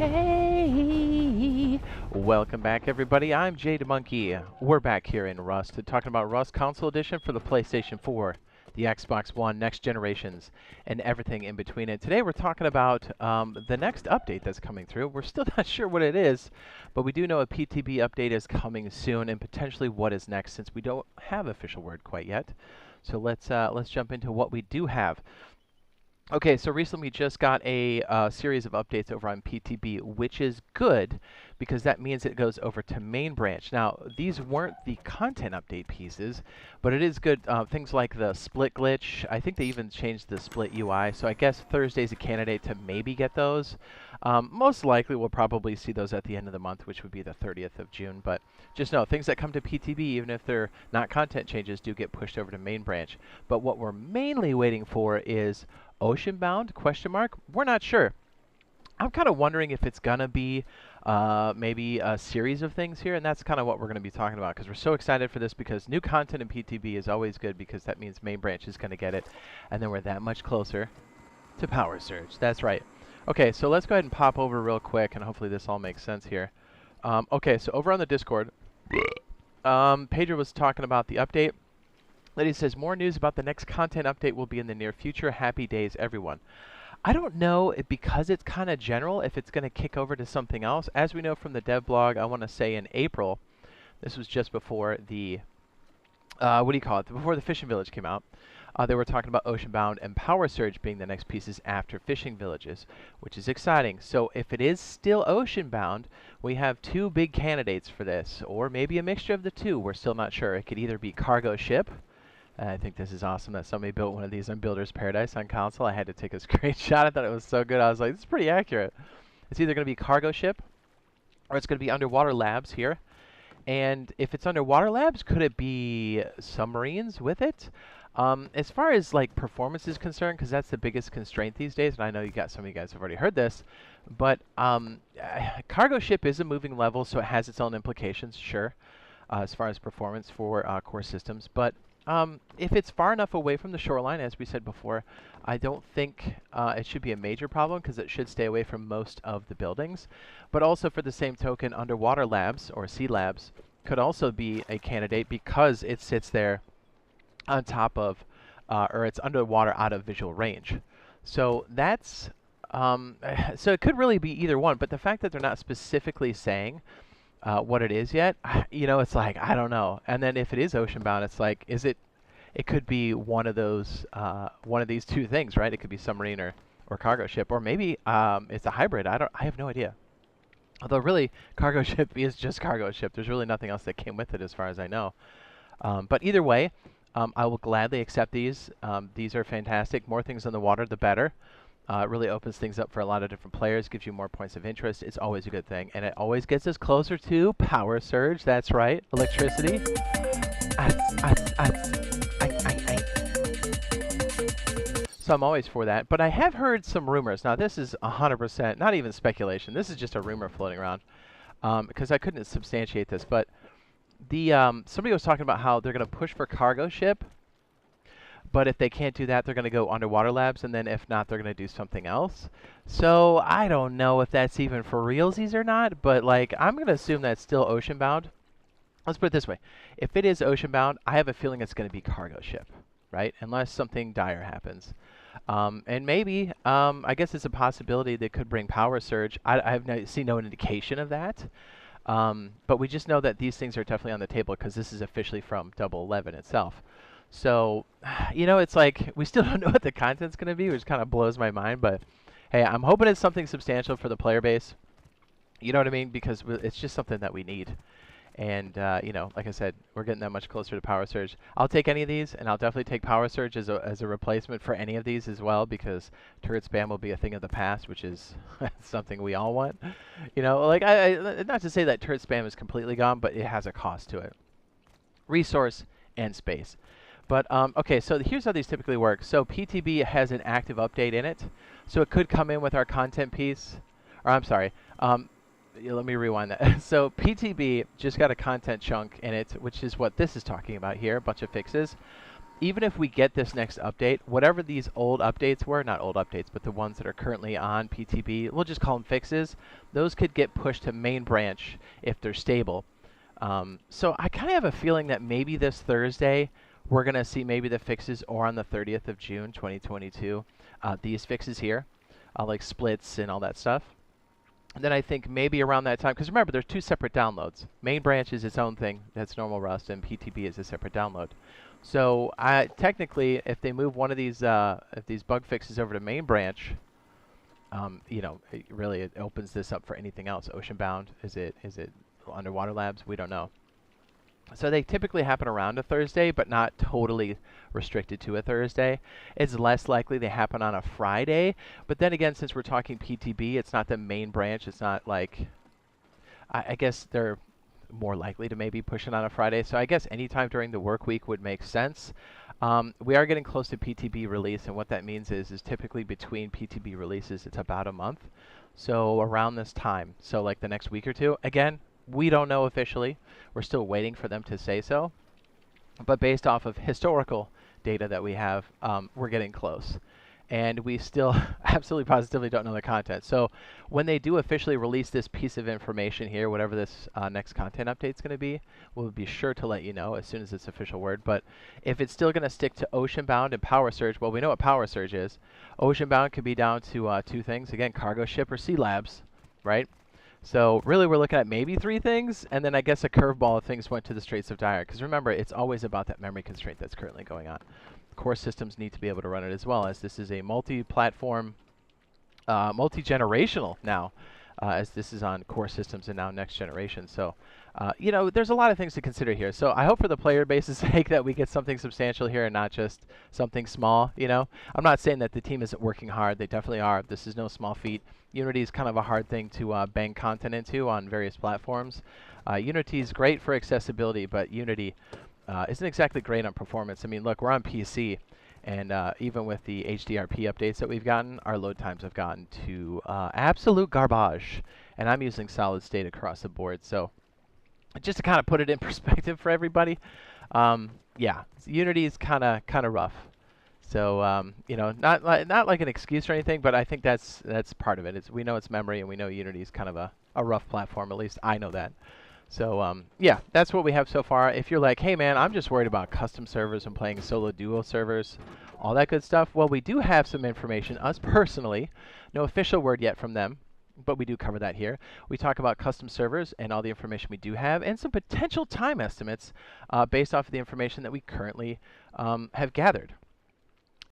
Hey, welcome back everybody. I'm Jade Monkey. We're back here in Rust talking about Rust Console Edition for the PlayStation 4, the Xbox One, next generations, and everything in between it. Today we're talking about the next update that's coming through. We're still not sure what it is, but we do know a PTB update is coming soon, and potentially what is next, since we don't have official word quite yet. So let's jump into what we do have. Okay, so recently we just got a series of updates over on PTB, which is good because that means it goes over to main branch. Now, these weren't the content update pieces, but it is good. Things like the split glitch, I think they even changed the split UI, so I guess Thursday's a candidate to maybe get those. Most likely we'll probably see those at the end of the month, which would be the 30th of June, but just know, things that come to PTB, even if they're not content changes, do get pushed over to main branch. But what we're mainly waiting for is Oceanbound, question mark? We're not sure. I'm kind of wondering if it's going to be maybe a series of things here, and that's kind of what we're going to be talking about, because we're so excited for this, because new content in PTB is always good, because that means main branch is going to get it, and then we're that much closer to Power Surge. That's right. Okay, so let's go ahead and pop over real quick, and hopefully this all makes sense here. Okay, so over on the Discord, Pedro was talking about the update. Lady says, more news about the next content update will be in the near future. Happy days, everyone. I don't know, because it's kind of general, if it's going to kick over to something else. As we know from the dev blog, I want to say in April, this was just before the, what do you call it, before the Fishing Village came out, they were talking about Oceanbound and Power Surge being the next pieces after Fishing Villages, which is exciting. So if it is still Oceanbound, we have two big candidates for this, or maybe a mixture of the two. We're still not sure. It could either be Cargo Ship. I think this is awesome that somebody built one of these on Builder's Paradise on console. I had to take a screenshot. I thought it was so good. I was like, this is pretty accurate. It's either going to be Cargo Ship or it's going to be Underwater Labs here. And if it's Underwater Labs, could it be submarines with it? As far as like performance is concerned, because that's the biggest constraint these days, and I know some of you guys have already heard this, but Cargo Ship is a moving level, so it has its own implications, sure, as far as performance for core systems. But if it's far enough away from the shoreline, as we said before, I don't think it should be a major problem, because it should stay away from most of the buildings. But also for the same token, Underwater Labs, or Sea Labs, could also be a candidate because it sits there on top of, or it's underwater out of visual range. So that's, so it could really be either one, but the fact that they're not specifically saying what it is yet, you know, it's like, I don't know. And then if it is Oceanbound, it's like, it could be one of those, one of these two things, right? It could be submarine or cargo ship, or maybe it's a hybrid. I have no idea. Although really, cargo ship is just cargo ship. There's really nothing else that came with it as far as I know. But either way, I will gladly accept these. These are fantastic. More things on the water, the better. It really opens things up for a lot of different players, gives you more points of interest. It's always a good thing. And it always gets us closer to Power Surge. That's right. Electricity. So I'm always for that. But I have heard some rumors. Now, this is 100%, not even speculation. This is just a rumor floating around, because I couldn't substantiate this. But somebody was talking about how they're going to push for Cargo Ship. But if they can't do that, they're going to go Underwater Labs, and then if not, they're going to do something else. So I don't know if that's even for realsies or not, but like I'm going to assume that's still Oceanbound. Let's put it this way. If it is Oceanbound, I have a feeling it's going to be Cargo Ship, right? Unless something dire happens. And maybe, I guess it's a possibility they could bring Power Surge. I have seen no indication of that. But we just know that these things are definitely on the table because this is officially from Double 11 itself. So, you know, it's like we still don't know what the content's going to be, which kind of blows my mind. But, hey, I'm hoping it's something substantial for the player base. You know what I mean? Because it's just something that we need. And, you know, like I said, we're getting that much closer to Power Surge. I'll take any of these, and I'll definitely take Power Surge as a replacement for any of these as well, because turret spam will be a thing of the past, which is something we all want. You know, like, not to say that turret spam is completely gone, but it has a cost to it. Resource and space. But, okay, so here's how these typically work. So PTB has an active update in it. So it could come in with our content piece. Or, I'm sorry. Let me rewind that. So PTB just got a content chunk in it, which is what this is talking about here, a bunch of fixes. even if we get this next update, whatever these old updates were, not old updates, but the ones that are currently on PTB, we'll just call them fixes, those could get pushed to main branch if they're stable. So I kind of have a feeling that maybe this Thursday, we're going to see maybe the fixes, or on the 30th of June, 2022, these fixes here, like splits and all that stuff. And then I think maybe around that time, because remember, there's 2 separate downloads. Main branch is its own thing, that's normal Rust, and PTB is a separate download. So technically, if they move one of these bug fixes over to main branch, you know, it opens this up for anything else. Oceanbound, is it Underwater Labs? We don't know. So they typically happen around a Thursday, but not totally restricted to a Thursday. It's less likely they happen on a Friday. But then again, since we're talking PTB, it's not the main branch. It's not like, I guess they're more likely to maybe push it on a Friday. So I guess anytime during the work week would make sense. We are getting close to PTB release, and what that means is typically between PTB releases, it's about a month. So around this time, so like the next week or two, again, we don't know officially. We're still waiting for them to say so. But based off of historical data that we have, we're getting close. And we still absolutely positively don't know the content. So when they do officially release this piece of information here, whatever this next content update is going to be, we'll be sure to let you know as soon as it's official word. But if it's still going to stick to Oceanbound and Power Surge, well, we know what Power Surge is. Oceanbound could be down to 2 things. Again, cargo ship or sea labs, right? So really we're looking at maybe 3 things, and then I guess a curveball if things went to the Straits of Dire. Because remember, it's always about that memory constraint that's currently going on. Core systems need to be able to run it as well, as this is a multi-platform, multi-generational now, as this is on core systems and now next generation. So, you know, there's a lot of things to consider here. So I hope for the player base's sake that we get something substantial here and not just something small, you know. I'm not saying that the team isn't working hard. They definitely are. This is no small feat. Unity is kind of a hard thing to bang content into on various platforms. Unity is great for accessibility, but Unity isn't exactly great on performance. I mean, look, we're on PC, and even with the HDRP updates that we've gotten, our load times have gotten to absolute garbage. And I'm using solid state across the board. So just to kind of put it in perspective for everybody, yeah, Unity is kind of rough. So you know, not like an excuse or anything, but I think that's part of it. We know it's memory, and we know Unity is kind of a rough platform. At least I know that. So yeah, that's what we have so far. If you're like, hey man, I'm just worried about custom servers and playing solo duo servers, all that good stuff, well, we do have some information, us personally, no official word yet from them, but we do cover that here. We talk about custom servers and all the information we do have, and some potential time estimates based off of the information that we currently have gathered.